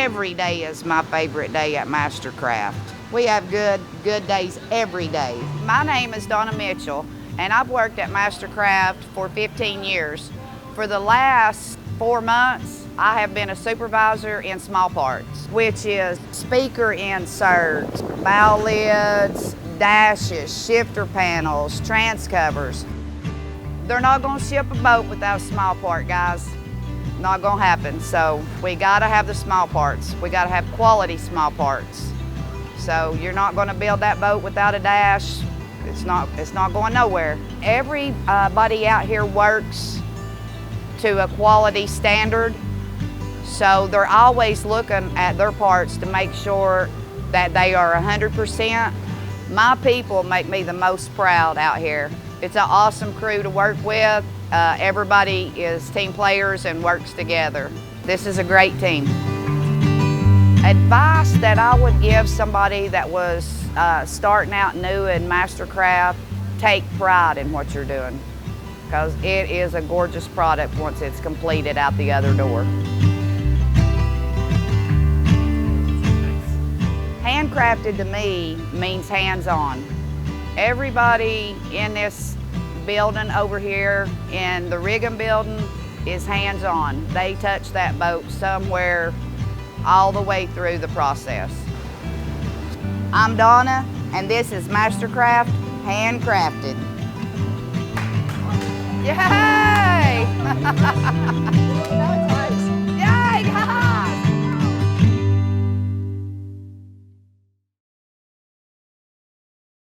Every day is my favorite day at MasterCraft. We have good days every day. My name is Donna Mitchell, and I've worked at MasterCraft for 15 years. For the last 4 months, I have been a supervisor in small parts, which is speaker inserts, bow lids, dashes, shifter panels, trans covers. They're not gonna ship a boat without a small part, guys. Not gonna happen. So we gotta have the small parts. We gotta have quality small parts. So you're not gonna build that boat without a dash. It's not going nowhere. Everybody out here works to a quality standard. So they're always looking at their parts to make sure that they are 100%. My people make me the most proud out here. It's an awesome crew to work with. Everybody is team players and works together. This is a great team. Advice that I would give somebody that was starting out new in MasterCraft: take pride in what you're doing, because it is a gorgeous product once it's completed out the other door. Handcrafted to me means hands-on. Everybody in this building over here in the rigging building is hands-on. They touch that boat somewhere all the way through the process. I'm Donna, and this is MasterCraft HandCrafted. Yay!